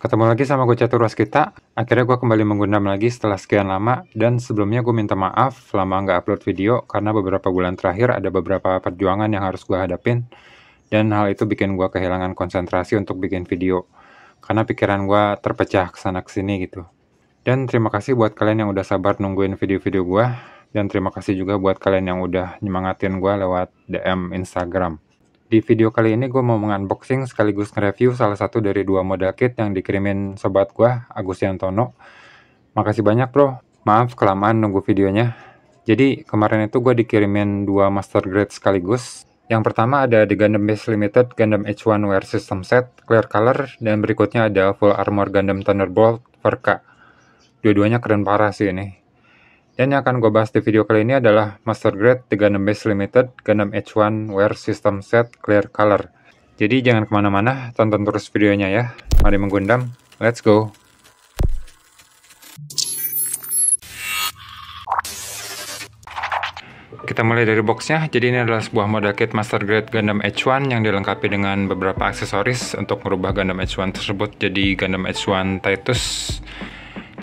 Ketemu lagi sama gue Catur Waskita. Akhirnya gue kembali menggundam lagi setelah sekian lama. Dan sebelumnya gue minta maaf lama nggak upload video karena beberapa bulan terakhir ada beberapa perjuangan yang harus gue hadapin. Dan hal itu bikin gue kehilangan konsentrasi untuk bikin video. Karena pikiran gue terpecah kesana kesini gitu. Dan terima kasih buat kalian yang udah sabar nungguin video-video gue. Dan terima kasih juga buat kalian yang udah nyemangatin gue lewat DM Instagram. Di video kali ini gue mau mengunboxing sekaligus nge-review salah satu dari dua model kit yang dikirimin sobat gue, Agus Yantono. Makasih banyak bro, maaf kelamaan nunggu videonya. Jadi kemarin itu gue dikirimin dua master grade sekaligus. Yang pertama ada The Gundam Base Limited Gundam H1 Wear System Set Clear Color, dan berikutnya ada Full Armor Gundam Thunderbolt Verka. Dua-duanya keren parah sih ini. Dan yang akan gue bahas di video kali ini adalah Master Grade The Gundam Base Limited Gundam H1 Wear System Set Clear Color. Jadi jangan kemana-mana, tonton terus videonya ya. Mari menggundam, let's go! Kita mulai dari boxnya. Jadi ini adalah sebuah model kit Master Grade Gundam H1 yang dilengkapi dengan beberapa aksesoris untuk merubah Gundam H1 tersebut jadi Gundam H1 Titus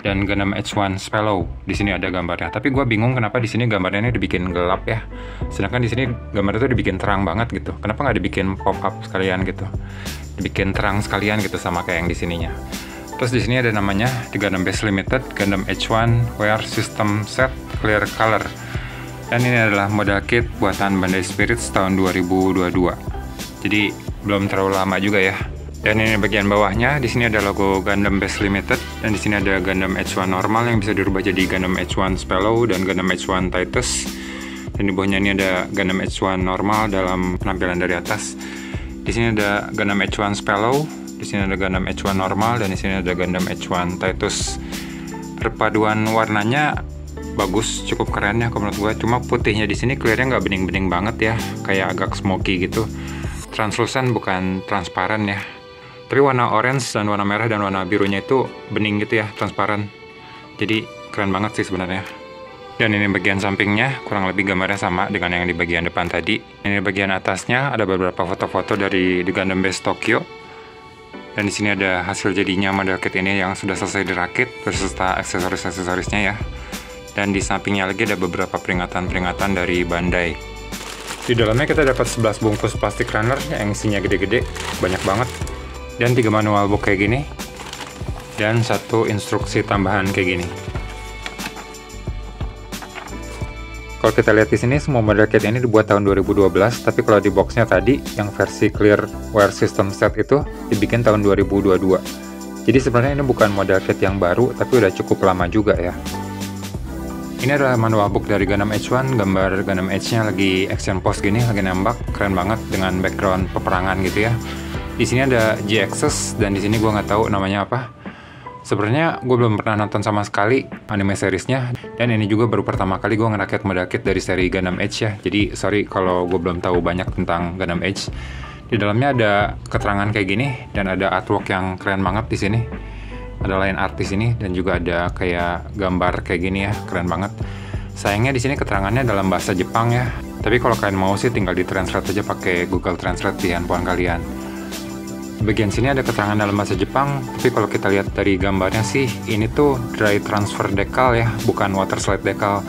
dan Gundam H1 Spellow. Di sini ada gambarnya. Tapi gue bingung kenapa di sini gambarnya ini dibikin gelap ya. Sedangkan di sini gambarnya itu dibikin terang banget gitu. Kenapa nggak dibikin pop up sekalian gitu? Dibikin terang sekalian gitu sama kayak yang di sininya. Terus di sini ada namanya The Gundam Base Limited Gundam H1 Wear System Set Clear Color. Dan ini adalah model kit buatan Bandai Spirits tahun 2022. Jadi belum terlalu lama juga ya. Dan ini bagian bawahnya, di sini ada logo Gundam Base Limited, dan di sini ada Gundam H1 normal yang bisa dirubah jadi Gundam H1 Spellow dan Gundam H1 Titus. Dan di bawahnya ini ada Gundam H1 normal dalam penampilan dari atas. Di sini ada Gundam H1 Spellow, di sini ada Gundam H1 normal, dan di sini ada Gundam H1 Titus. Perpaduan warnanya bagus, cukup keren ya menurut gue. Cuma putihnya di sini clearnya nggak bening-bening banget ya, kayak agak smoky gitu. Translucent bukan transparan ya. Tapi warna orange dan warna merah dan warna birunya itu bening gitu ya, transparan. Jadi keren banget sih sebenarnya. Dan ini bagian sampingnya, kurang lebih gambarnya sama dengan yang di bagian depan tadi. Ini bagian atasnya ada beberapa foto-foto dari The Gundam Base Tokyo. Dan di sini ada hasil jadinya model kit ini yang sudah selesai dirakit beserta aksesoris-aksesorisnya ya. Dan di sampingnya lagi ada beberapa peringatan-peringatan dari Bandai. Di dalamnya kita dapat 11 bungkus plastik runner yang isinya gede-gede, banyak banget. Dan 3 manual book kayak gini. Dan 1 instruksi tambahan kayak gini. Kalau kita lihat di sini, semua model kit ini dibuat tahun 2012, tapi kalau di boxnya tadi, yang versi Clear Wear System Set itu dibikin tahun 2022. Jadi sebenarnya ini bukan model kit yang baru, tapi udah cukup lama juga ya. Ini adalah manual book dari Gundam H1, gambar Gundam H-nya lagi action pose gini, lagi nembak, keren banget dengan background peperangan gitu ya. Di sini ada G-Axis, dan di sini gue nggak tahu namanya apa. Sebenarnya gue belum pernah nonton sama sekali anime seriesnya, dan ini juga baru pertama kali gue ngerakit model kit dari seri Gundam H ya. Jadi sorry kalau gue belum tahu banyak tentang Gundam H. Di dalamnya ada keterangan kayak gini, dan ada artwork yang keren banget di sini. Ada line art di sini, dan juga ada kayak gambar kayak gini ya, keren banget. Sayangnya di sini keterangannya dalam bahasa Jepang ya. Tapi kalau kalian mau sih tinggal di-translate aja pakai Google Translate di handphone kalian. Di bagian sini ada keterangan dalam bahasa Jepang, tapi kalau kita lihat dari gambarnya sih, ini tuh dry transfer decal ya, bukan water slide decal.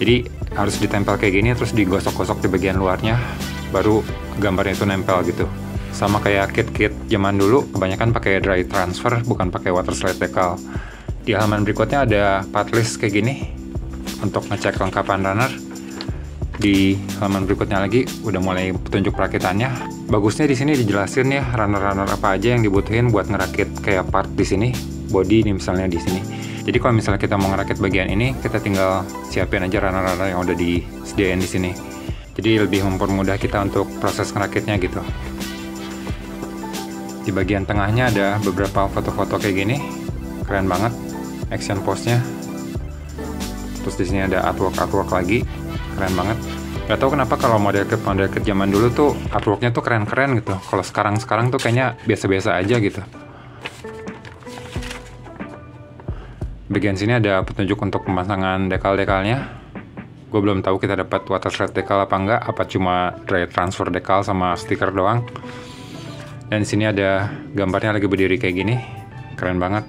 Jadi harus ditempel kayak gini, terus digosok-gosok di bagian luarnya, baru gambarnya itu nempel gitu. Sama kayak kit-kit zaman dulu, kebanyakan pakai dry transfer, bukan pakai water slide decal. Di halaman berikutnya ada part list kayak gini, untuk ngecek kelengkapan runner. Di halaman berikutnya lagi udah mulai petunjuk perakitannya. Bagusnya di sini dijelasin ya runner-runner apa aja yang dibutuhin buat ngerakit kayak part di sini, body ini misalnya di sini. Jadi kalau misalnya kita mau ngerakit bagian ini, kita tinggal siapin aja runner-runner yang udah disediain di sini. Jadi lebih mempermudah kita untuk proses ngerakitnya gitu. Di bagian tengahnya ada beberapa foto-foto kayak gini, keren banget action pose-nya. Terus di sini ada artwork lagi, keren banget. Gak tau kenapa kalau model kit zaman dulu tuh artworknya tuh keren-keren gitu. Kalau sekarang tuh kayaknya biasa-biasa aja gitu. Bagian sini ada petunjuk untuk pemasangan dekal-dekalnya. Gue belum tahu kita dapat water slide decal apa enggak, apa cuma dry transfer decal sama stiker doang. Dan di sini ada gambarnya lagi berdiri kayak gini. keren banget.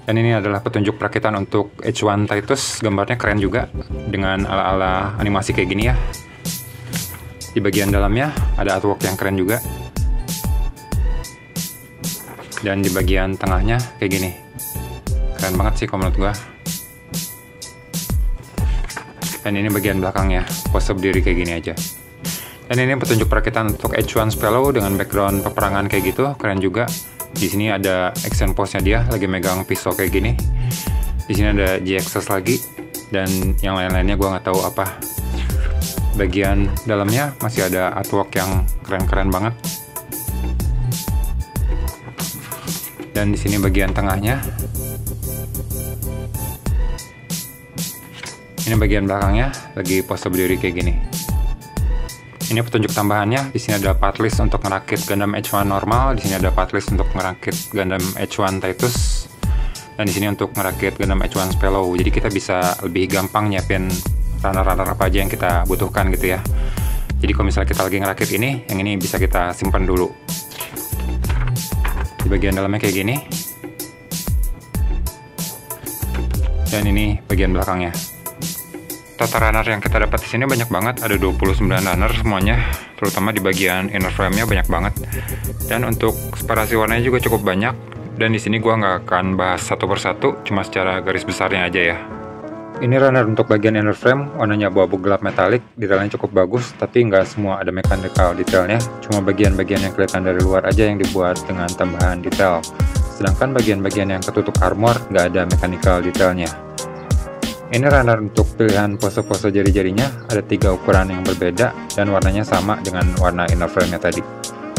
Dan ini adalah petunjuk perakitan untuk H1 Titus, gambarnya keren juga dengan ala-ala animasi kayak gini ya. Di bagian dalamnya ada artwork yang keren juga. Dan di bagian tengahnya kayak gini. Keren banget sih kalau menurut gua. Dan ini bagian belakangnya, pose berdiri kayak gini aja. Dan ini petunjuk perakitan untuk H1 Spello dengan background peperangan kayak gitu, keren juga. Di sini ada action pose-nya dia lagi megang pisau kayak gini. Di sini ada G-Access lagi dan yang lain-lainnya gua nggak tahu apa. Bagian dalamnya masih ada artwork yang keren-keren banget. Dan di sini bagian tengahnya. Ini bagian belakangnya lagi pose berdiri kayak gini. Ini petunjuk tambahannya. Di sini ada part list untuk ngerakit Gundam H1 normal. Di sini ada part list untuk ngerakit Gundam H1 Titus. Dan di sini untuk ngerakit Gundam H1 Spello. Jadi kita bisa lebih gampang nyiapin runner-runner apa aja yang kita butuhkan gitu ya. Jadi kalau misalnya kita lagi ngerakit ini, yang ini bisa kita simpan dulu. Di bagian dalamnya kayak gini. Dan ini bagian belakangnya. Total runner yang kita dapat di sini banyak banget, ada 29 runner semuanya, terutama di bagian inner frame-nya banyak banget. Dan untuk separasi warnanya juga cukup banyak. Dan di sini gua nggak akan bahas satu persatu, cuma secara garis besarnya aja ya. Ini runner untuk bagian inner frame, warnanya abu-abu gelap metalik, detailnya cukup bagus, tapi nggak semua ada mechanical detailnya, cuma bagian-bagian yang kelihatan dari luar aja yang dibuat dengan tambahan detail. Sedangkan bagian-bagian yang ketutup armor nggak ada mechanical detailnya. Ini runner untuk pilihan pose-pose jari-jarinya, ada 3 ukuran yang berbeda dan warnanya sama dengan warna inner frame-nya tadi.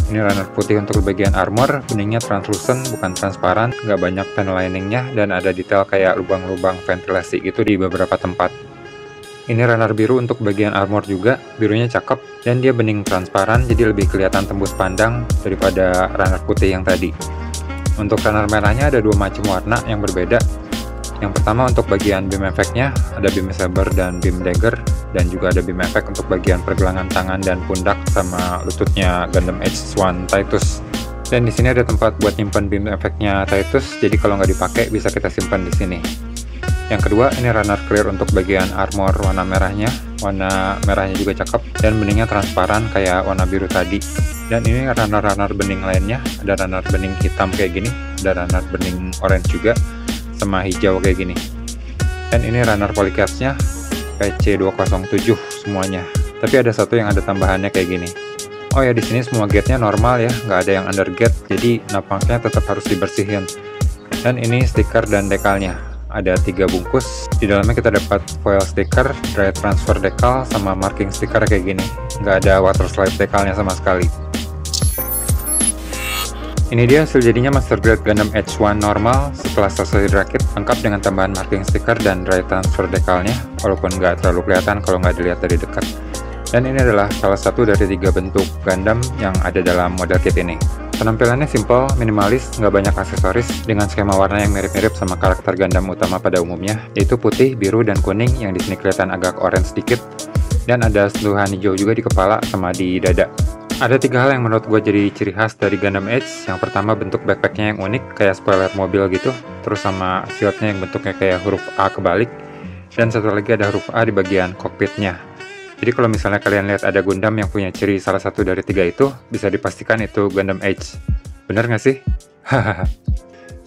Ini runner putih untuk bagian armor, beningnya translucent bukan transparan, nggak banyak panel liningnya dan ada detail kayak lubang-lubang ventilasi gitu di beberapa tempat. Ini runner biru untuk bagian armor juga, birunya cakep dan dia bening transparan jadi lebih kelihatan tembus pandang daripada runner putih yang tadi. Untuk runner merahnya ada 2 macam warna yang berbeda. Yang pertama untuk bagian beam effect-nya, ada beam saber dan beam dagger, dan juga ada beam effect untuk bagian pergelangan tangan dan pundak sama lututnya Gundam H1 Titus. Dan di sini ada tempat buat nyimpan beam effect-nya Titus, jadi kalau nggak dipakai bisa kita simpan di sini. Yang kedua, ini runner clear untuk bagian armor warna merahnya. Warna merahnya juga cakep dan beningnya transparan kayak warna biru tadi. Dan ini runner-runner bening lainnya, ada runner bening hitam kayak gini, ada runner bening orange juga, sama hijau kayak gini. Dan ini runner polycast-nya PC207 semuanya. Tapi ada satu yang ada tambahannya kayak gini. Oh ya, di sini semua gate-nya normal ya, nggak ada yang under gate, jadi napaknya tetap harus dibersihin. Dan ini stiker dan dekalnya. Ada 3 bungkus. Di dalamnya kita dapat foil stiker, dry transfer decal, sama marking stiker kayak gini. Nggak ada water slide dekalnya sama sekali. Ini dia hasil jadinya Master Grade Gundam H1 normal setelah selesai dirakit, lengkap dengan tambahan marking stiker dan dry transfer dekalnya, walaupun nggak terlalu kelihatan kalau nggak dilihat dari dekat. Dan ini adalah salah satu dari 3 bentuk Gundam yang ada dalam model kit ini. Penampilannya simple, minimalis, nggak banyak aksesoris, dengan skema warna yang mirip-mirip sama karakter Gundam utama pada umumnya, yaitu putih, biru, dan kuning yang di sini kelihatan agak orange sedikit, dan ada sentuhan hijau juga di kepala sama di dada. Ada 3 hal yang menurut gue jadi ciri khas dari Gundam H. Yang pertama bentuk backpacknya yang unik, kayak spoiler mobil gitu. Terus sama shieldnya yang bentuknya kayak huruf A kebalik. Dan satu lagi ada huruf A di bagian kokpitnya. Jadi kalau misalnya kalian lihat ada Gundam yang punya ciri salah satu dari 3 itu, bisa dipastikan itu Gundam H. Bener nggak sih? Hahaha.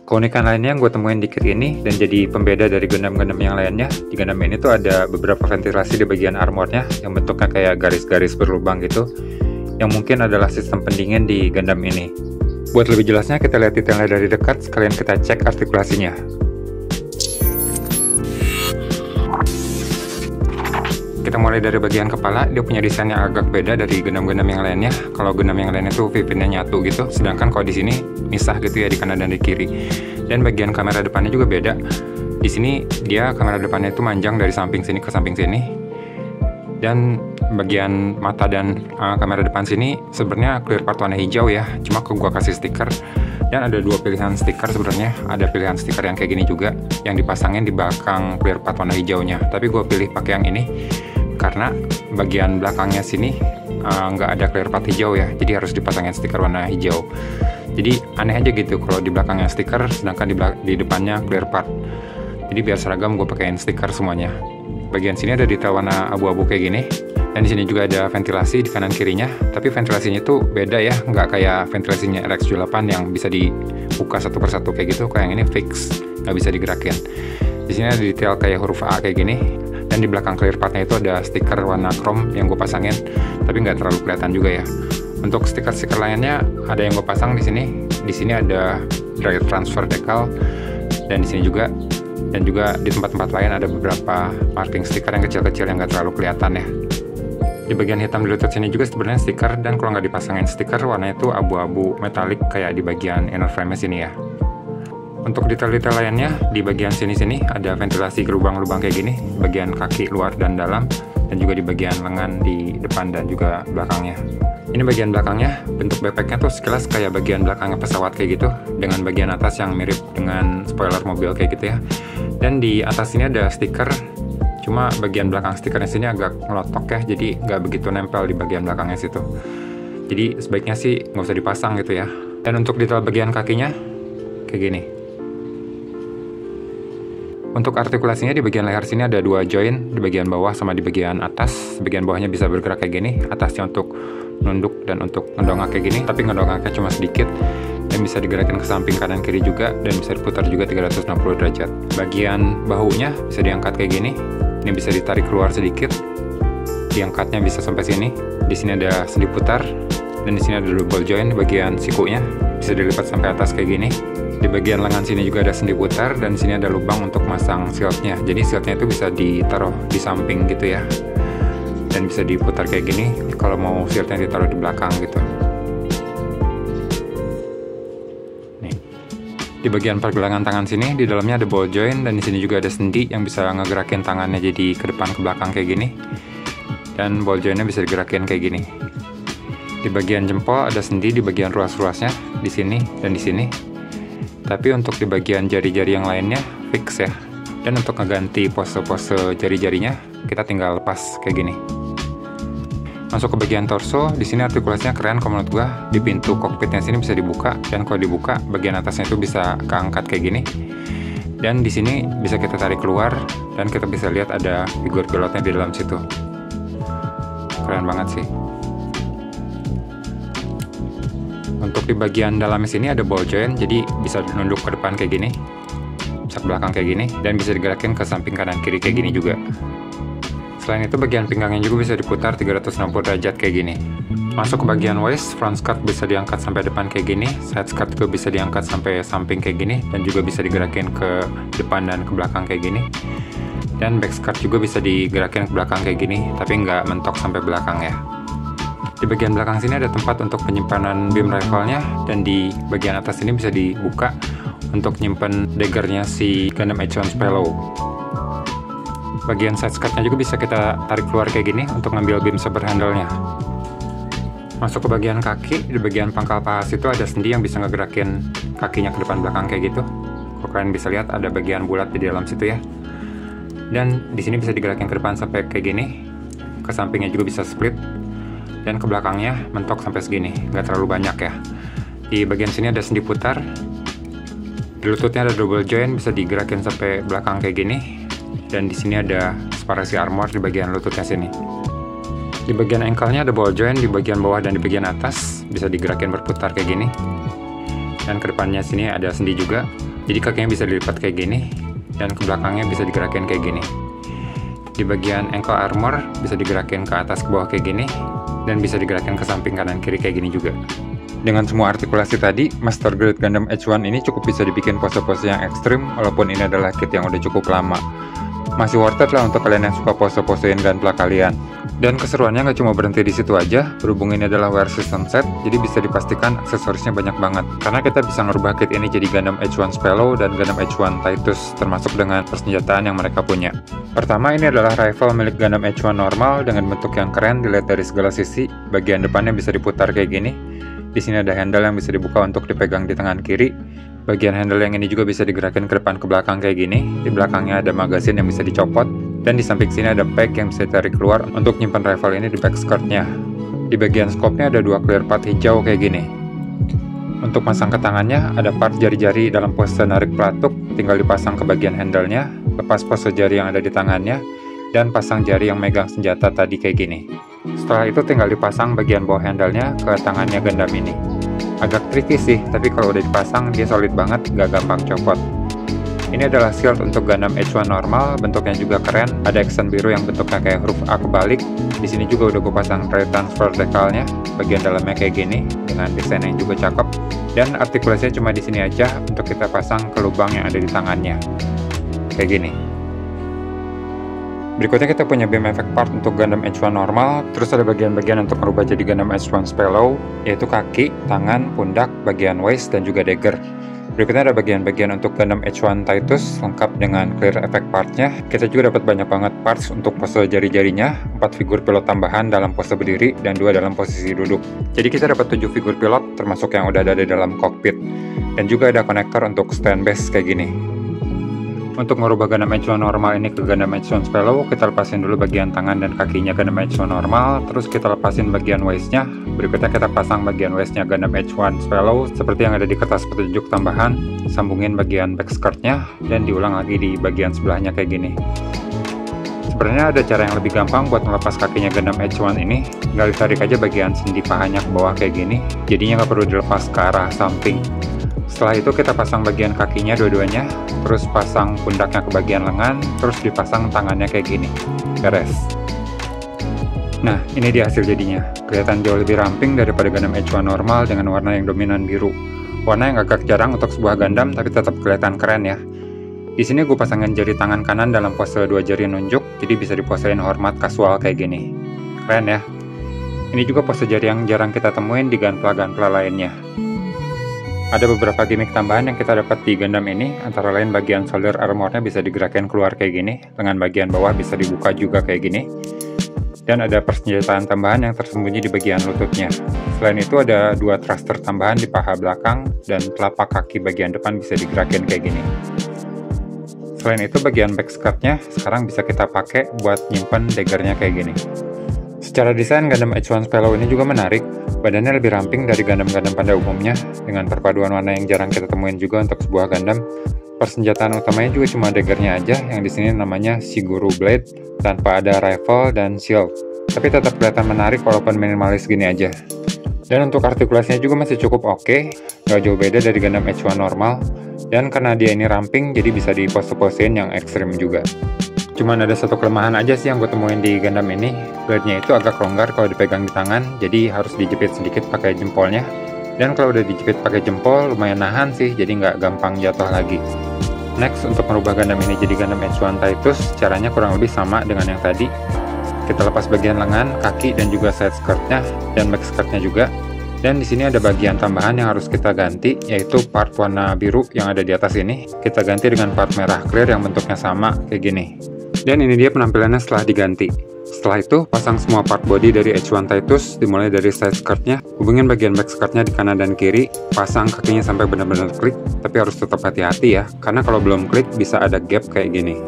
Keunikan lainnya yang gue temuin di kit ini, dan jadi pembeda dari Gundam-Gundam yang lainnya, di Gundam ini tuh ada beberapa ventilasi di bagian armornya, yang bentuknya kayak garis-garis berlubang gitu, yang mungkin adalah sistem pendingin di Gundam ini. Buat lebih jelasnya kita lihat detailnya dari dekat, sekalian kita cek artikulasinya. Kita mulai dari bagian kepala, dia punya desain yang agak beda dari Gundam-Gundam yang lainnya. Kalau Gundam yang lainnya tuh pipinnya nyatu gitu, sedangkan kalau di sini misah gitu ya di kanan dan di kiri. Dan bagian kamera depannya juga beda. Di sini dia kamera depannya itu manjang dari samping sini ke samping sini. Dan bagian mata dan kamera depan sini sebenarnya clear part warna hijau ya, cuma gua kasih stiker. Dan ada 2 pilihan stiker sebenarnya, ada pilihan stiker yang kayak gini juga yang dipasangin di belakang clear part warna hijaunya, tapi gua pilih pakai yang ini karena bagian belakangnya sini nggak ada clear part hijau ya, jadi harus dipasangin stiker warna hijau. Jadi aneh aja gitu kalau di belakangnya stiker, sedangkan di depannya clear part. Jadi biar seragam gue pakein stiker semuanya. Bagian sini ada detail warna abu-abu kayak gini. Dan di sini juga ada ventilasi di kanan kirinya, tapi ventilasinya tuh beda ya, nggak kayak ventilasinya RX78 yang bisa dibuka satu persatu kayak gitu. Kayak yang ini fix, nggak bisa digerakin. Di sini ada detail kayak huruf A kayak gini, dan di belakang clear partnya itu ada stiker warna chrome yang gue pasangin, tapi nggak terlalu kelihatan juga ya. Untuk stiker-stiker lainnya ada yang gue pasang di sini. Di sini ada dry transfer decal, dan di sini juga. Dan juga di tempat-tempat lain ada beberapa marking stiker yang kecil-kecil yang nggak terlalu kelihatan ya. Di bagian hitam di lutut sini juga sebenarnya stiker, dan kalau nggak dipasangin stiker warnanya itu abu-abu metalik kayak di bagian inner frame-nya sini ya. Untuk detail-detail lainnya di bagian sini-sini ada ventilasi ke lubang-lubang kayak gini, bagian kaki luar dan dalam, dan juga di bagian lengan di depan dan juga belakangnya. Ini bagian belakangnya, bentuk backpacknya tuh sekilas kayak bagian belakangnya pesawat kayak gitu, dengan bagian atas yang mirip dengan spoiler mobil kayak gitu ya. Dan di atas sini ada stiker, cuma bagian belakang stikernya sini agak ngelotok ya, jadi nggak begitu nempel di bagian belakangnya situ. Jadi sebaiknya sih nggak usah dipasang gitu ya. Dan untuk detail bagian kakinya, kayak gini. Untuk artikulasinya di bagian leher sini ada 2 join, di bagian bawah sama di bagian atas. Bagian bawahnya bisa bergerak kayak gini, atasnya untuk nunduk dan untuk ngedongak kayak gini, tapi ngedongaknya cuma sedikit, dan bisa digerakin ke samping kanan kiri juga, dan bisa diputar juga 360 derajat. Bagian bahunya bisa diangkat kayak gini, ini bisa ditarik keluar sedikit, diangkatnya bisa sampai sini. Di sini ada sendi putar, dan di sini ada double join. Di bagian sikunya bisa dilipat sampai atas kayak gini. Di bagian lengan sini juga ada sendi putar, dan di sini ada lubang untuk masang shieldnya. Jadi shieldnya itu bisa ditaruh di samping gitu ya, dan bisa diputar kayak gini kalau mau shieldnya ditaruh di belakang gitu. Nih, di bagian pergelangan tangan sini di dalamnya ada ball joint, dan di sini juga ada sendi yang bisa ngegerakin tangannya jadi ke depan ke belakang kayak gini, dan ball jointnya bisa digerakin kayak gini. Di bagian jempol ada sendi di bagian ruas-ruasnya di sini dan di sini. Tapi untuk di bagian jari-jari yang lainnya fix ya. Dan untuk ngeganti pose-pose jari-jarinya kita tinggal lepas kayak gini. Masuk ke bagian torso, di sini artikulasinya keren kalau menurut gua. Di pintu kokpitnya sini bisa dibuka, dan kalau dibuka bagian atasnya itu bisa keangkat kayak gini. Dan di sini bisa kita tarik keluar, dan kita bisa lihat ada figur pilotnya di dalam situ. Keren banget sih. Untuk di bagian dalamnya sini ada ball joint, jadi bisa nunduk ke depan kayak gini, bisa ke belakang kayak gini, dan bisa digerakin ke samping kanan kiri kayak gini juga. Selain itu bagian pinggangnya juga bisa diputar 360 derajat kayak gini. Masuk ke bagian waist, front skirt bisa diangkat sampai depan kayak gini, side skirt juga bisa diangkat sampai samping kayak gini, dan juga bisa digerakin ke depan dan ke belakang kayak gini. Dan back skirt juga bisa digerakin ke belakang kayak gini, tapi nggak mentok sampai belakang ya. Di bagian belakang sini ada tempat untuk penyimpanan beam rifle-nya, dan di bagian atas ini bisa dibuka untuk nyimpen daggernya si Gundam H1 Spello. Bagian side skirt-nya juga bisa kita tarik keluar kayak gini untuk ngambil beam saber handle-nya. Masuk ke bagian kaki, di bagian pangkal paha situ ada sendi yang bisa ngegerakin kakinya ke depan belakang kayak gitu. Kalau kalian bisa lihat ada bagian bulat di dalam situ ya. Dan di sini bisa digerakin ke depan sampai kayak gini. Ke sampingnya juga bisa split. Dan ke belakangnya mentok sampai segini, nggak terlalu banyak ya. Di bagian sini ada sendi putar, di lututnya ada double joint, bisa digerakin sampai belakang kayak gini. Dan di sini ada separasi armor di bagian lututnya sini. Di bagian ankle-nya ada ball joint di bagian bawah dan di bagian atas, bisa digerakin berputar kayak gini. Dan ke depannya sini ada sendi juga, jadi kakinya bisa dilipat kayak gini, dan ke belakangnya bisa digerakin kayak gini. Di bagian ankle armor bisa digerakin ke atas ke bawah kayak gini, dan bisa digerakin ke samping kanan kiri kayak gini juga. Dengan semua artikulasi tadi, Master Grade Gundam H1 ini cukup bisa dibikin pose-pose yang ekstrim, walaupun ini adalah kit yang udah cukup lama. Masih worth it lah untuk kalian yang suka pose-posein Gunpla kalian. Dan keseruannya nggak cuma berhenti di situ aja, berhubung ini adalah wear system set, jadi bisa dipastikan aksesorisnya banyak banget. Karena kita bisa ngerubah kit ini jadi Gundam H1 Spello dan Gundam H1 Titus, termasuk dengan persenjataan yang mereka punya. Pertama, ini adalah rifle milik Gundam H1 normal dengan bentuk yang keren dilihat dari segala sisi. Bagian depannya bisa diputar kayak gini. Di sini ada handle yang bisa dibuka untuk dipegang di tangan kiri. Bagian handle yang ini juga bisa digerakin ke depan ke belakang kayak gini. Di belakangnya ada magazine yang bisa dicopot. Dan di samping sini ada pack yang bisa ditarik keluar untuk nyimpan rifle ini di back skirt-nya. Di bagian scope-nya ada 2 clear part hijau kayak gini. Untuk masang ke tangannya, ada part jari-jari dalam pose narik pelatuk, tinggal dipasang ke bagian handle-nya, lepas pose jari yang ada di tangannya, dan pasang jari yang megang senjata tadi kayak gini. Setelah itu tinggal dipasang bagian bawah handle-nya ke tangannya Gundam ini. Agak tricky sih, tapi kalau udah dipasang dia solid banget, gak gampang copot. Ini adalah shield untuk Gundam H1 normal, bentuknya juga keren. Ada accent biru yang bentuknya kayak huruf A kebalik. Di sini juga udah gue pasang ray transfer dekalnya, bagian dalamnya kayak gini dengan desain yang juga cakep. Dan artikulasinya cuma di sini aja untuk kita pasang ke lubang yang ada di tangannya. Kayak gini. Berikutnya kita punya beam effect part untuk Gundam H1 normal, terus ada bagian-bagian untuk merubah jadi Gundam H1 Spellow, yaitu kaki, tangan, pundak, bagian waist, dan juga dagger. Berikutnya ada bagian-bagian untuk Gundam H1 Titus, lengkap dengan clear effect partnya. Kita juga dapat banyak banget parts untuk pose jari-jarinya, 4 figur pilot tambahan dalam pose berdiri, dan 2 dalam posisi duduk. Jadi kita dapat 7 figur pilot, termasuk yang udah ada di dalam cockpit. Dan juga ada konektor untuk stand base kayak gini. Untuk merubah Gundam H1 normal ini ke Gundam H1 Spellow, kita lepasin dulu bagian tangan dan kakinya Gundam H1 normal, terus kita lepasin bagian waist-nya. Berikutnya kita pasang bagian waist-nya Gundam H1 Spellow, seperti yang ada di kertas petunjuk tambahan, sambungin bagian back skirt-nya, dan diulang lagi di bagian sebelahnya kayak gini. Sebenarnya ada cara yang lebih gampang buat melepas kakinya Gundam H1 ini, tinggal ditarik aja bagian sendi pahanya ke bawah kayak gini, jadinya nggak perlu dilepas ke arah samping. Setelah itu kita pasang bagian kakinya dua-duanya, terus pasang pundaknya ke bagian lengan, terus dipasang tangannya kayak gini. Beres. Nah, ini dia hasil jadinya. Kelihatan jauh lebih ramping daripada Gundam H1 normal dengan warna yang dominan biru. Warna yang agak jarang untuk sebuah Gundam, tapi tetap kelihatan keren ya. Di sini gue pasangin jari tangan kanan dalam pose 2 jari nunjuk, jadi bisa diposein hormat kasual kayak gini. Keren ya. Ini juga pose jari yang jarang kita temuin di gunpla-gunpla lainnya. Ada beberapa gimmick tambahan yang kita dapat di Gundam ini, antara lain bagian shoulder armornya bisa digerakin keluar kayak gini, dengan bagian bawah bisa dibuka juga kayak gini. Dan ada persenjataan tambahan yang tersembunyi di bagian lututnya. Selain itu ada 2 thruster tambahan di paha belakang, dan telapak kaki bagian depan bisa digerakin kayak gini. Selain itu bagian back skirt-nya sekarang bisa kita pakai buat nyimpen daggernya kayak gini. Secara desain Gundam H1 Spellow ini juga menarik, badannya lebih ramping dari Gundam-Gundam pada umumnya, dengan perpaduan warna yang jarang kita temuin juga untuk sebuah Gundam. Persenjataan utamanya juga cuma daggernya aja, yang di sini namanya Shiguru Blade, tanpa ada rifle dan shield. Tapi tetap kelihatan menarik walaupun minimalis gini aja. Dan untuk artikulasinya juga masih cukup oke, gak jauh beda dari Gundam H1 normal, dan karena dia ini ramping, jadi bisa dipose-posein yang ekstrim juga. Cuman ada satu kelemahan aja sih yang gue temuin di Gundam ini, blade-nya itu agak longgar kalau dipegang di tangan, jadi harus dijepit sedikit pakai jempolnya. Dan kalau udah dijepit pakai jempol, lumayan nahan sih, jadi nggak gampang jatuh lagi. Next, untuk merubah Gundam ini jadi Gundam H1 Titus, caranya kurang lebih sama dengan yang tadi. Kita lepas bagian lengan, kaki, dan juga side skirt-nya, dan back skirt-nya juga. Dan di sini ada bagian tambahan yang harus kita ganti, yaitu part warna biru yang ada di atas ini. Kita ganti dengan part merah clear yang bentuknya sama, kayak gini. Dan ini dia penampilannya setelah diganti. Setelah itu, pasang semua part body dari H1 Titus, dimulai dari side skirt-nya, hubungin bagian back skirt-nya di kanan dan kiri, pasang kakinya sampai benar-benar klik, tapi harus tetap hati-hati ya, karena kalau belum klik bisa ada gap kayak gini.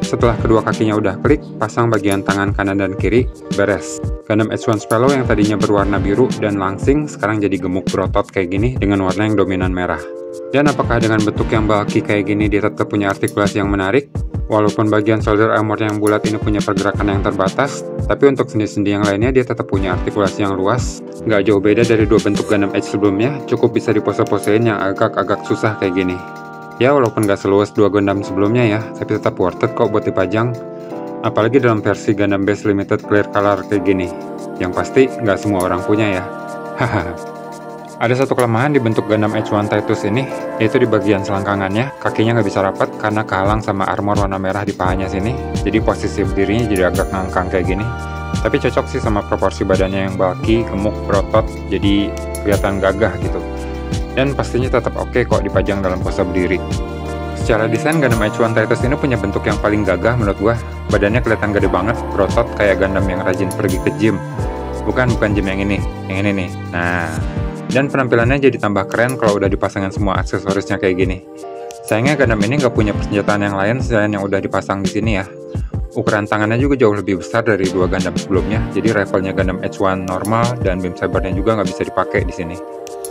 Setelah kedua kakinya udah klik, pasang bagian tangan kanan dan kiri, beres. Gundam H1 Spellow yang tadinya berwarna biru dan langsing, sekarang jadi gemuk berotot kayak gini dengan warna yang dominan merah. Dan apakah dengan bentuk yang bulky kayak gini dia tetap punya artikulasi yang menarik? Walaupun bagian shoulder armor yang bulat ini punya pergerakan yang terbatas, tapi untuk sendi-sendi yang lainnya dia tetap punya artikulasi yang luas. Nggak jauh beda dari 2 bentuk Gundam H sebelumnya, cukup bisa dipose-posein yang agak-agak susah kayak gini. Ya walaupun nggak seluas 2 Gundam sebelumnya ya, tapi tetap worth it kok buat dipajang. Apalagi dalam versi Gundam Base Limited Clear Color kayak gini. Yang pasti nggak semua orang punya ya. Haha. Ada satu kelemahan di bentuk Gundam H1 Titus ini, yaitu di bagian selangkangannya, kakinya nggak bisa rapat karena kehalang sama armor warna merah di pahanya sini, jadi posisi berdirinya jadi agak ngangkang kayak gini. Tapi cocok sih sama proporsi badannya yang bulky, gemuk, berotot, jadi kelihatan gagah gitu. Dan pastinya tetap oke kok dipajang dalam pose berdiri. Secara desain Gundam H1 Titus ini punya bentuk yang paling gagah menurut gua. Badannya kelihatan gede banget, berotot kayak Gundam yang rajin pergi ke gym. Bukan gym yang ini nih. Nah, dan penampilannya jadi tambah keren kalau udah dipasangin semua aksesorisnya kayak gini. Sayangnya Gundam ini nggak punya persenjataan yang lain selain yang udah dipasang di sini ya. Ukuran tangannya juga jauh lebih besar dari 2 Gundam sebelumnya, jadi rifle-nya Gundam H1 normal dan beam saber-nya juga nggak bisa dipakai di sini.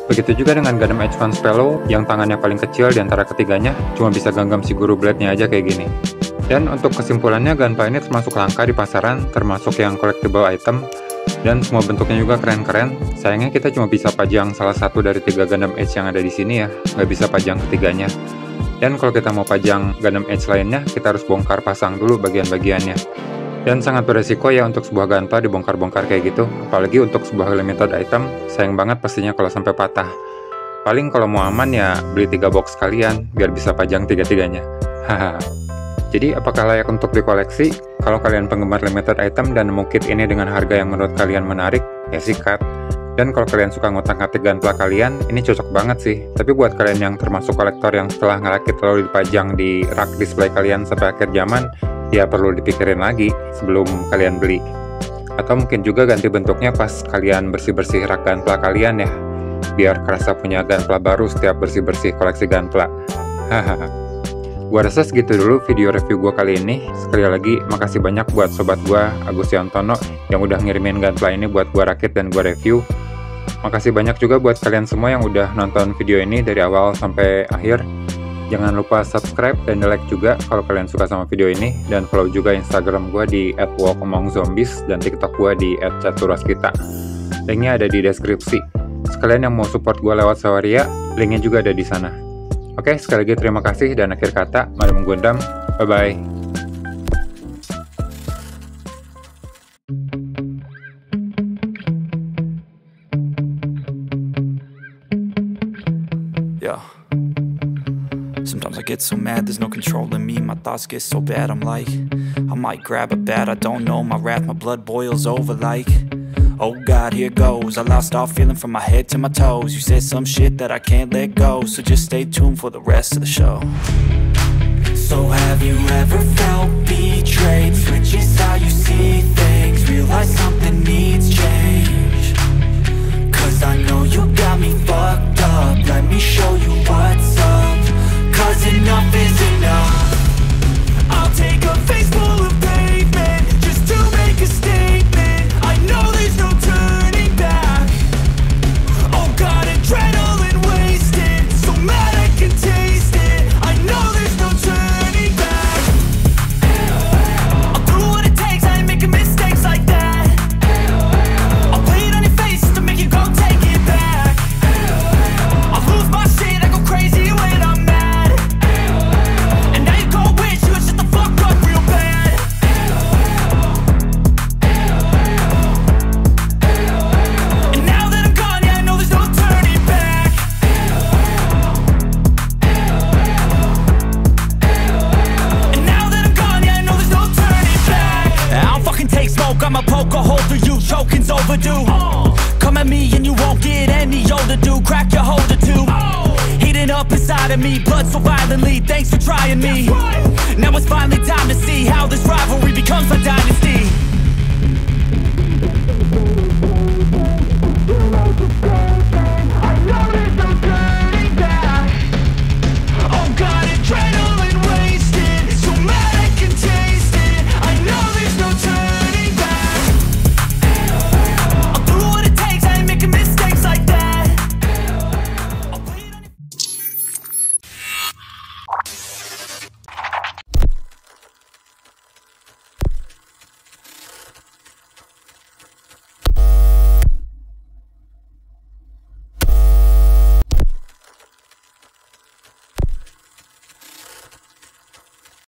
Begitu juga dengan Gundam H1 Spello yang tangannya paling kecil di antara ketiganya, cuma bisa genggam si guru blade-nya aja kayak gini. Dan untuk kesimpulannya, Gunpla ini termasuk langka di pasaran, termasuk yang collectible item, dan semua bentuknya juga keren-keren. Sayangnya kita cuma bisa pajang salah satu dari 3 Gundam H yang ada di sini ya, nggak bisa pajang ketiganya. Dan kalau kita mau pajang Gundam H lainnya, kita harus bongkar pasang dulu bagian-bagiannya. Dan sangat beresiko ya untuk sebuah Gunpla dibongkar-bongkar kayak gitu, apalagi untuk sebuah limited item, sayang banget pastinya kalau sampai patah. Paling kalau mau aman ya beli 3 box sekalian, biar bisa pajang 3-tiganya. Haha. Jadi apakah layak untuk dikoleksi? Kalau kalian penggemar limited item dan nemu kit ini dengan harga yang menurut kalian menarik, ya sikat. Dan kalau kalian suka ngotak-ngatik Gunpla kalian, ini cocok banget sih. Tapi buat kalian yang termasuk kolektor yang setelah ngerakit lalu dipajang di rak display kalian sampai akhir zaman, ya perlu dipikirin lagi sebelum kalian beli. Atau mungkin juga ganti bentuknya pas kalian bersih-bersih rak Gunpla kalian ya, biar kerasa punya Gunpla baru setiap bersih-bersih koleksi Gunpla. Hahaha. Gua rasa segitu dulu video review gua kali ini. Sekali lagi, makasih banyak buat sobat gua, Agus Yantono, yang udah ngirimin Gunpla ini buat gua rakit dan gua review. Makasih banyak juga buat kalian semua yang udah nonton video ini dari awal sampai akhir. Jangan lupa subscribe dan like juga kalau kalian suka sama video ini. Dan follow juga Instagram gua di @walkamongzombies dan TikTok gua di @caturaskita. Linknya ada di deskripsi. Sekalian yang mau support gua lewat Sawaria, linknya juga ada di sana. Oke, sekali lagi terima kasih dan akhir kata, mari menggundam. Bye-bye. Yeah. Sometimes I get so mad, there's no controlling me. My thoughts get so bad, I'm like, I might grab a bat, I don't know. My wrath, my blood boils over like, oh God, here goes. I lost all feeling from my head to my toes. You said some shit that I can't let go, so just stay tuned for the rest of the show. So have you ever felt betrayed? Switches how you see things, realize something needs change. Cause I know you got me fucked up, let me show you what's up. Cause enough is enough. I'll take a face full of pavement just to make a statement. I know there's no turning back. Oh God, adrenaline wasted, so mad I can taste it. I know there's no turning back. I'll do what it takes, I ain't making mistakes like that. I'll play it on your face to make you go take it back. I'll lose my shit, I go crazy when I'm mad. And now you go wish you would shut the fuck up real bad. And now that I'm gone, yeah, I know there's no turning back. And now that I'm gone, yeah, I know there's no turning back. I don't fucking take smoke, I'ma poke a hole through you, choking's overdue. Come at me and you won't get any older, dude. Crack your holder too. Heating up inside of me, blood so violently. Thanks for trying me. Now it's finally time to see how this rivalry becomes a dynasty.